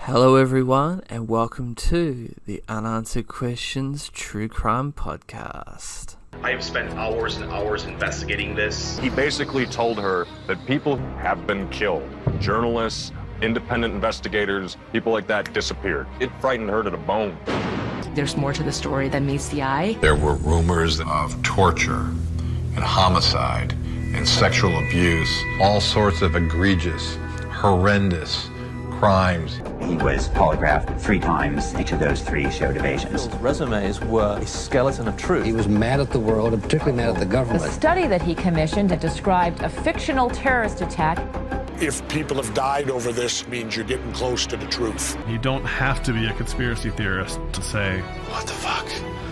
Hello everyone, and welcome to the Unanswered Questions True Crime Podcast. I have spent hours and hours investigating this. He basically told her that people have been killed. Journalists, independent investigators, people like that disappeared. It frightened her to the bone. There's more to the story than meets the eye. There were rumors of torture and homicide and sexual abuse, all sorts of egregious, horrendous crimes. He was polygraphed 3 times. Each of those 3 showed evasions. His resumes were a skeleton of truth. He was mad at the world, and particularly mad at the government. The study that he commissioned described a fictional terrorist attack. If people have died over this, it means you're getting close to the truth. You don't have to be a conspiracy theorist to say, what the fuck?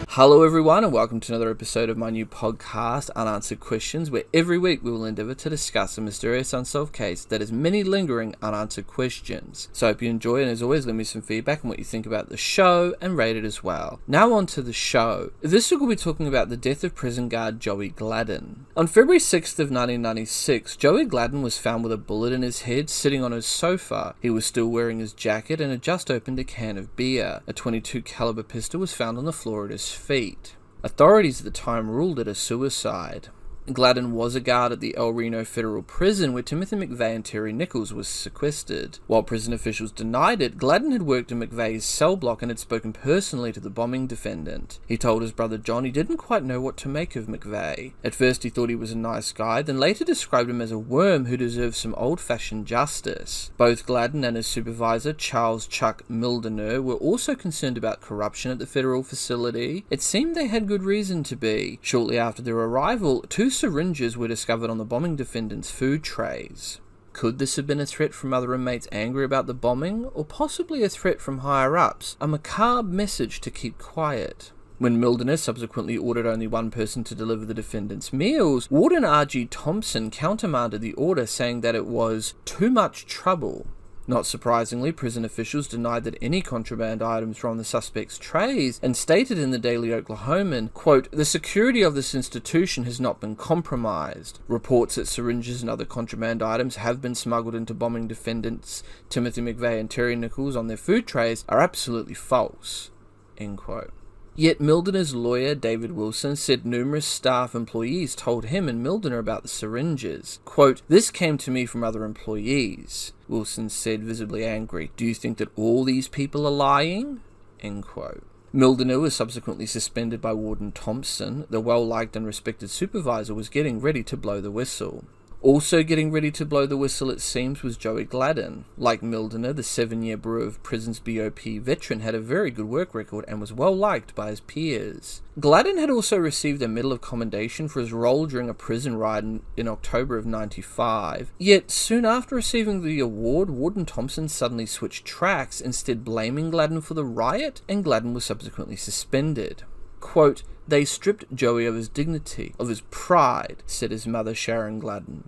Hello everyone, and welcome to another episode of my new podcast, Unanswered Questions, where every week we will endeavour to discuss a mysterious unsolved case that has many lingering unanswered questions. So I hope you enjoy, and as always, leave me some feedback on what you think about the show, and rate it as well. Now on to the show. This week we'll be talking about the death of prison guard Joey Gladden. On February 6th of 1996, Joey Gladden was found with a bullet in his head sitting on his sofa. He was still wearing his jacket and had just opened a can of beer. A .22 caliber pistol was found on the floor at his feet. Authorities at the time ruled it a suicide. Gladden was a guard at the Reno Federal Prison where Timothy McVeigh and Terry Nichols was sequestered. While prison officials denied it, Gladden had worked in McVeigh's cell block and had spoken personally to the bombing defendant. He told his brother John he didn't quite know what to make of McVeigh. At first he thought he was a nice guy, then later described him as a worm who deserved some old-fashioned justice. Both Gladden and his supervisor, Charles Chuck Mildener, were also concerned about corruption at the federal facility. It seemed they had good reason to be. Shortly after their arrival, 2 syringes were discovered on the bombing defendant's food trays. Could this have been a threat from other inmates angry about the bombing, or possibly a threat from higher-ups, a macabre message to keep quiet? When Mildener subsequently ordered only one person to deliver the defendant's meals, Warden R.G. Thompson countermanded the order, saying that it was too much trouble. Not surprisingly, prison officials denied that any contraband items were on the suspect's trays and stated in the Daily Oklahoman, quote, "The security of this institution has not been compromised. Reports that syringes and other contraband items have been smuggled into bombing defendants Timothy McVeigh and Terry Nichols on their food trays are absolutely false." End quote. Yet Mildener's lawyer, David Wilson, said numerous staff employees told him and Mildener about the syringes. Quote, "This came to me from other employees," Wilson said, visibly angry. "Do you think that all these people are lying?" End quote. Mildener was subsequently suspended by Warden Thompson. The well-liked and respected supervisor was getting ready to blow the whistle. Also getting ready to blow the whistle, it seems, was Joey Gladden. Like Mildener, the 7-year Bureau of Prisons BOP veteran had a very good work record and was well liked by his peers. Gladden had also received a Medal of Commendation for his role during a prison riot in October of '95. Yet, soon after receiving the award, Warden Thompson suddenly switched tracks, instead blaming Gladden for the riot, and Gladden was subsequently suspended. Quote, "They stripped Joey of his dignity, of his pride," said his mother, Sharon Gladden.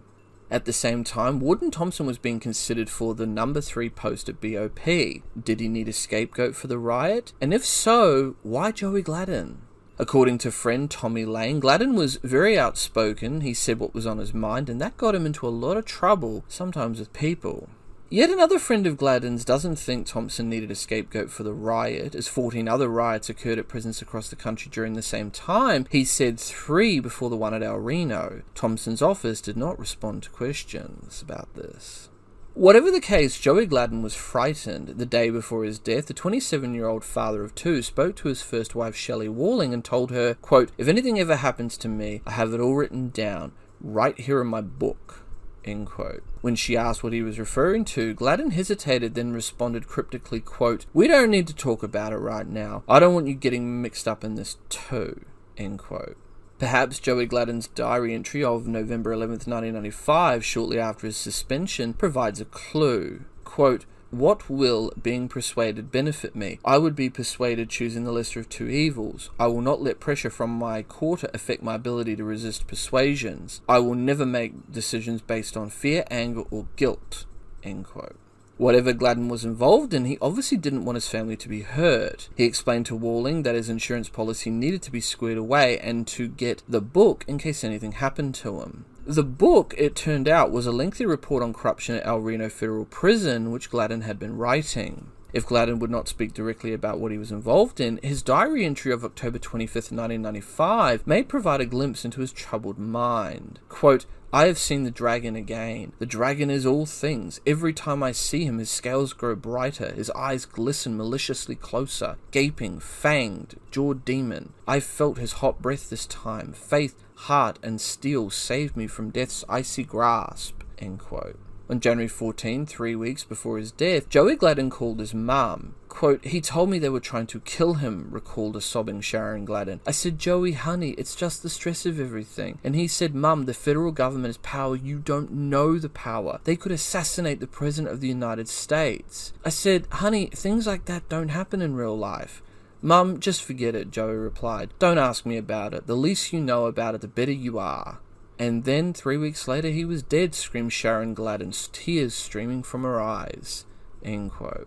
At the same time, Warden Thompson was being considered for the number 3 post at BOP. Did he need a scapegoat for the riot? And if so, why Joey Gladden? According to friend Tommy Lane, Gladden was very outspoken. He said what was on his mind, and that got him into a lot of trouble, sometimes with people. Yet another friend of Gladden's doesn't think Thompson needed a scapegoat for the riot, as 14 other riots occurred at prisons across the country during the same time. He said 3 before the one at El Reno. Thompson's office did not respond to questions about this. Whatever the case, Joey Gladden was frightened. The day before his death, the 27-year-old father of 2 spoke to his first wife, Shelley Walling, and told her, quote, "If anything ever happens to me, I have it all written down, right here in my book." End quote. When she asked what he was referring to, Gladden hesitated, then responded cryptically, quote, "We don't need to talk about it right now. I don't want you getting mixed up in this too." End quote. Perhaps Joey Gladden's diary entry of November 11th, 1995, shortly after his suspension, provides a clue. Quote, "What will being persuaded benefit me? I would be persuaded choosing the lesser of 2 evils. I will not let pressure from my quarter affect my ability to resist persuasions. I will never make decisions based on fear, anger, or guilt." End quote. Whatever Gladden was involved in, he obviously didn't want his family to be hurt. He explained to Walling that his insurance policy needed to be squared away and to get the book in case anything happened to him. The book, it turned out, was a lengthy report on corruption at El Reno Federal Prison, which Gladden had been writing. If Gladden would not speak directly about what he was involved in, his diary entry of October 25th, 1995 may provide a glimpse into his troubled mind. Quote, I have seen the dragon again. The dragon is all things. Every time I see him, his scales grow brighter, his eyes glisten maliciously closer, gaping, fanged, jawed demon. I felt his hot breath this time. Faith, heart, and steel saved me from death's icy grasp. End quote. On January 14, 3 weeks before his death, Joey Gladden called his mum. Quote, he told me they were trying to kill him, recalled a sobbing Sharon Gladden. I said, Joey, honey, it's just the stress of everything. And he said, Mum, the federal government has power. You don't know the power. They could assassinate the President of the United States. I said, honey, things like that don't happen in real life. Mum, just forget it, Joey replied. Don't ask me about it. The least you know about it, the better you are. And then 3 weeks later he was dead, screamed Sharon Gladden, tears streaming from her eyes. End quote.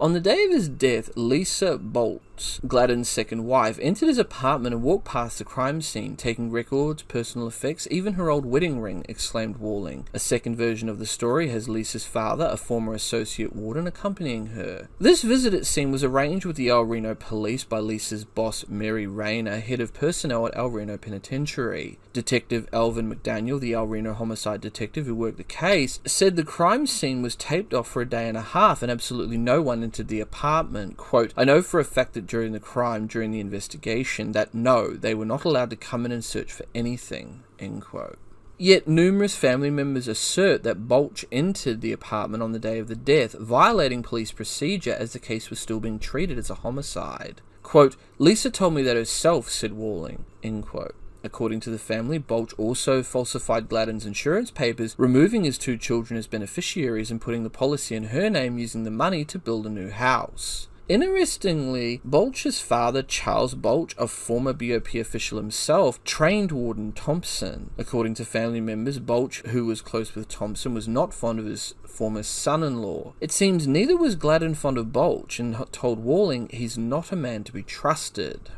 On the day of his death, Lisa Boltz, Gladden's second wife, entered his apartment and walked past the crime scene, taking records, personal effects, even her old wedding ring, exclaimed Walling. A second version of the story has Lisa's father, a former associate warden, accompanying her. This visit, it seemed, was arranged with the El Reno police by Lisa's boss, Mary Rayner, head of personnel at El Reno Penitentiary. Detective Alvin McDaniel, the El Reno homicide detective who worked the case, said the crime scene was taped off for a day and a half and absolutely no one entered the apartment. Quote, I know for a fact that during the investigation, that no, they were not allowed to come in and search for anything. End quote. Yet numerous family members assert that Boltz entered the apartment on the day of the death, violating police procedure as the case was still being treated as a homicide. Quote, Lisa told me that herself, said Walling. End quote. According to the family, Boltz also falsified Gladden's insurance papers, removing his 2 children as beneficiaries and putting the policy in her name using the money to build a new house. Interestingly, Boltz's father, Charles Boltz, a former BOP official himself, trained Warden Thompson. According to family members, Boltz, who was close with Thompson, was not fond of his former son-in-law. It seems neither was Gladden fond of Boltz and told Walling he's not a man to be trusted.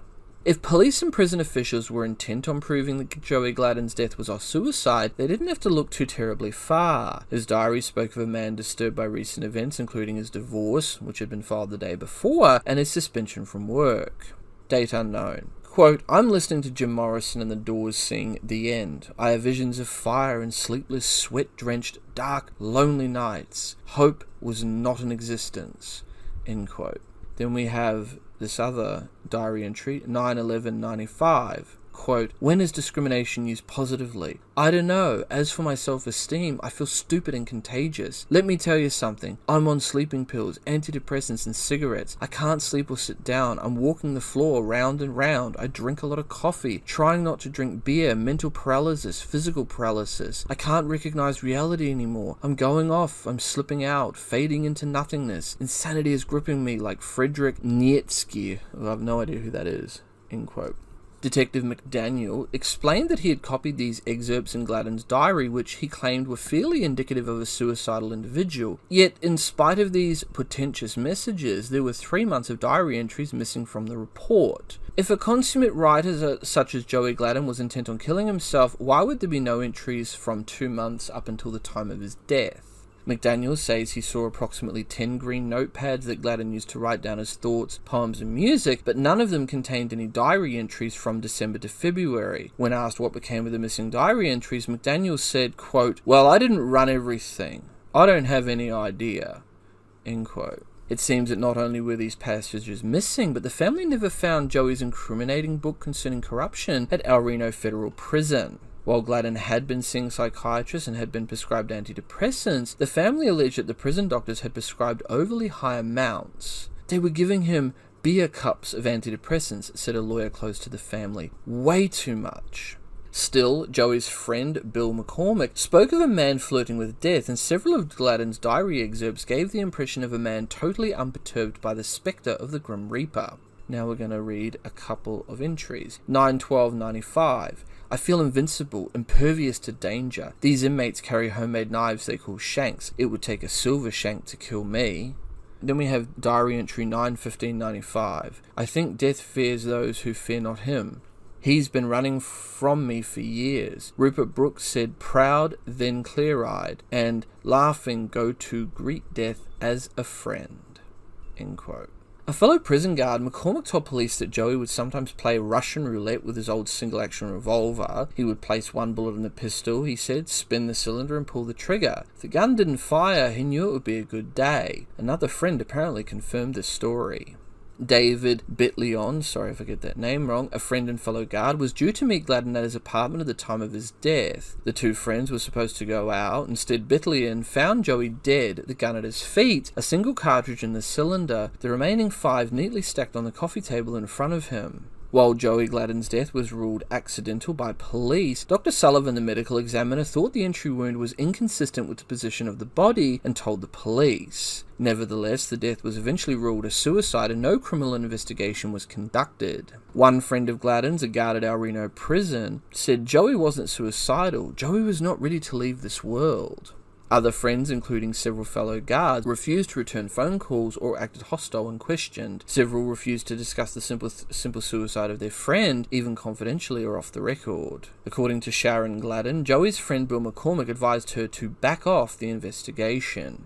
If police and prison officials were intent on proving that Joey Gladden's death was a suicide, they didn't have to look too terribly far. His diary spoke of a man disturbed by recent events, including his divorce, which had been filed the day before, and his suspension from work. Date unknown. Quote, I'm listening to Jim Morrison and the Doors sing The End. I have visions of fire and sleepless, sweat-drenched, dark, lonely nights. Hope was not in existence. End quote. Then we have this other diary entry, 9/11/95. Quote, when is discrimination used positively? I don't know. As for my self-esteem, I feel stupid and contagious. Let me tell you something. I'm on sleeping pills, antidepressants, and cigarettes. I can't sleep or sit down. I'm walking the floor round and round. I drink a lot of coffee, trying not to drink beer, mental paralysis, physical paralysis. I can't recognize reality anymore. I'm going off. I'm slipping out, fading into nothingness. Insanity is gripping me like Friedrich Nietzsche. I have no idea who that is. End quote. Detective McDaniel explained that he had copied these excerpts in Gladden's diary, which he claimed were fairly indicative of a suicidal individual. Yet, in spite of these portentous messages, there were 3 months of diary entries missing from the report. If a consummate writer such as Joey Gladden was intent on killing himself, why would there be no entries from 2 months up until the time of his death? McDaniel says he saw approximately 10 green notepads that Gladden used to write down his thoughts, poems, and music, but none of them contained any diary entries from December to February. When asked what became of the missing diary entries, McDaniel said, quote, well, I didn't run everything. I don't have any idea. End quote. It seems that not only were these passages missing, but the family never found Joey's incriminating book concerning corruption at El Reno Federal Prison. While Gladden had been seeing psychiatrists and had been prescribed antidepressants, the family alleged that the prison doctors had prescribed overly high amounts. They were giving him beer cups of antidepressants, said a lawyer close to the family. Way too much. Still, Joey's friend, Bill McCormick, spoke of a man flirting with death, and several of Gladden's diary excerpts gave the impression of a man totally unperturbed by the spectre of the Grim Reaper. Now we're going to read a couple of entries. 9/12/95. I feel invincible, impervious to danger. These inmates carry homemade knives they call shanks. It would take a silver shank to kill me. Then we have diary entry 9/15/95. I think death fears those who fear not him. He's been running from me for years. Rupert Brooks said, proud, then clear-eyed, and laughing go to greet death as a friend. end quote. A fellow prison guard, McCormick told police that Joey would sometimes play Russian roulette with his old single-action revolver. He would place one bullet in the pistol, he said, spin the cylinder and pull the trigger. If the gun didn't fire, he knew it would be a good day. Another friend apparently confirmed this story. David Bitleon, sorry if I get that name wrong, a friend and fellow guard, was due to meet Gladden at his apartment at the time of his death. The two friends were supposed to go out. Instead, Bitleon found Joey dead, the gun at his feet, a single cartridge in the cylinder, the remaining 5 neatly stacked on the coffee table in front of him. While Joey Gladden's death was ruled accidental by police, Dr. Sullivan, the medical examiner, thought the entry wound was inconsistent with the position of the body and told the police. Nevertheless, the death was eventually ruled a suicide and no criminal investigation was conducted. One friend of Gladden's, a guard at our Reno prison, said Joey wasn't suicidal, Joey was not ready to leave this world. Other friends, including several fellow guards, refused to return phone calls or acted hostile when questioned. Several refused to discuss the simple suicide of their friend, even confidentially or off the record. According to Sharon Gladden, Joey's friend Bill McCormick advised her to back off the investigation.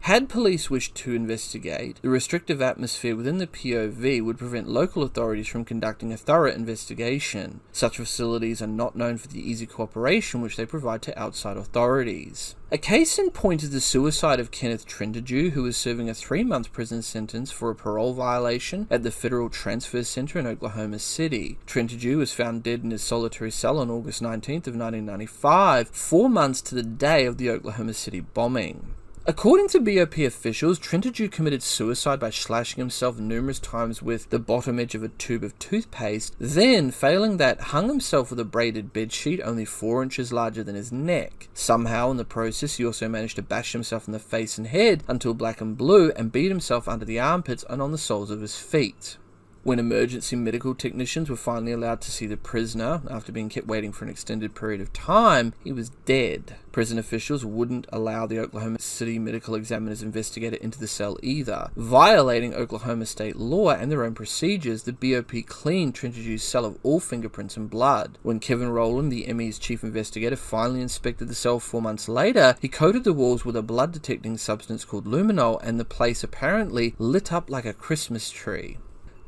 Had police wished to investigate, the restrictive atmosphere within the POV would prevent local authorities from conducting a thorough investigation. Such facilities are not known for the easy cooperation which they provide to outside authorities. A case in point is the suicide of Kenneth Trentadew, who was serving a 3-month prison sentence for a parole violation at the Federal Transfer Center in Oklahoma City. Trentadew was found dead in his solitary cell on August 19th of 1995, 4 months to the day of the Oklahoma City bombing. According to BOP officials, Trentadew committed suicide by slashing himself numerous times with the bottom edge of a tube of toothpaste, then, failing that, hung himself with a braided bedsheet only 4 inches larger than his neck. Somehow, in the process, he also managed to bash himself in the face and head until black and blue and beat himself under the armpits and on the soles of his feet. When emergency medical technicians were finally allowed to see the prisoner, after being kept waiting for an extended period of time, he was dead. Prison officials wouldn't allow the Oklahoma City medical examiner's investigator into the cell either. Violating Oklahoma state law and their own procedures, the BOP cleaned Trentadew's cell of all fingerprints and blood. When Kevin Rowland, the ME's chief investigator, finally inspected the cell 4 months later, he coated the walls with a blood-detecting substance called luminol, and the place apparently lit up like a Christmas tree.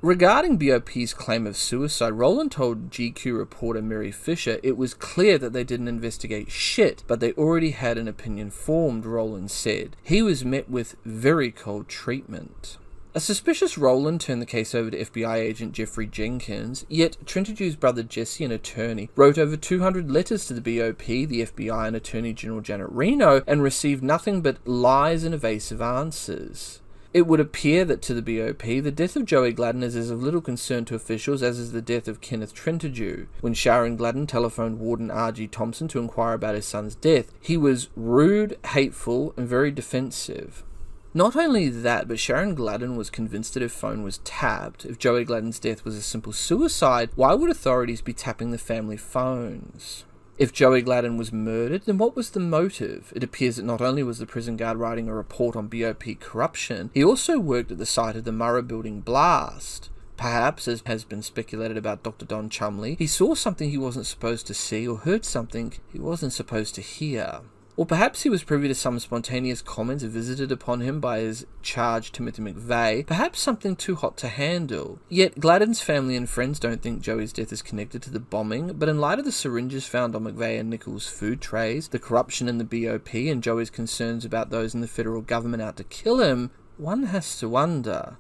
Regarding BOP's claim of suicide, Rowland told GQ reporter Mary Fisher it was clear that they didn't investigate shit, but they already had an opinion formed, Rowland said. He was met with very cold treatment. A suspicious Rowland turned the case over to FBI agent Jeffrey Jenkins, yet Trentadew's brother Jesse, an attorney, wrote over 200 letters to the BOP, the FBI, and Attorney General Janet Reno, and received nothing but lies and evasive answers. It would appear that to the BOP, the death of Joey Gladden is as of little concern to officials as is the death of Kenneth Trentadew. When Sharon Gladden telephoned Warden R.G. Thompson to inquire about his son's death, he was rude, hateful, and very defensive. Not only that, but Sharon Gladden was convinced that her phone was tapped. If Joey Gladden's death was a simple suicide, why would authorities be tapping the family phones? If Joey Gladden was murdered, then what was the motive? It appears that not only was the prison guard writing a report on BOP corruption, he also worked at the site of the Murrah Building blast. Perhaps, as has been speculated about Dr. Don Chumley, he saw something he wasn't supposed to see or heard something he wasn't supposed to hear. Or perhaps he was privy to some spontaneous comments visited upon him by his charge Timothy McVeigh, perhaps something too hot to handle. Yet Gladden's family and friends don't think Joey's death is connected to the bombing, but in light of the syringes found on McVeigh and Nichols' food trays, the corruption in the BOP, and Joey's concerns about those in the federal government out to kill him, one has to wonder.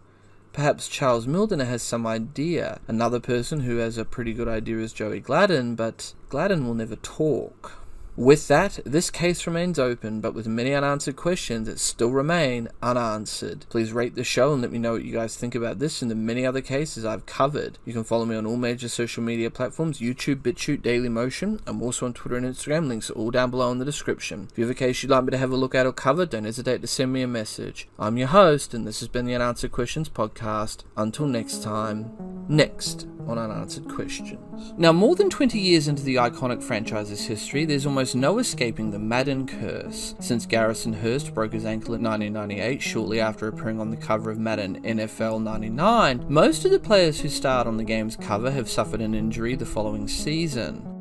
Perhaps Charles Mildner has some idea. Another person who has a pretty good idea is Joey Gladden, but Gladden will never talk. With that, this case remains open, but with many unanswered questions that still remain unanswered. Please rate the show and let me know what you guys think about this and the many other cases I've covered. You can follow me on all major social media platforms, YouTube, BitChute, Dailymotion. I'm also on Twitter and Instagram, links are all down below in the description. If you have a case you'd like me to have a look at or cover, don't hesitate to send me a message. I'm your host, and this has been the Unanswered Questions Podcast. Until next time, next on Unanswered Questions. Now, more than 20 years into the iconic franchise's history, there's almost no escaping the Madden curse. Since Garrison Hurst broke his ankle in 1998, shortly after appearing on the cover of Madden NFL 99, most of the players who starred on the game's cover have suffered an injury the following season.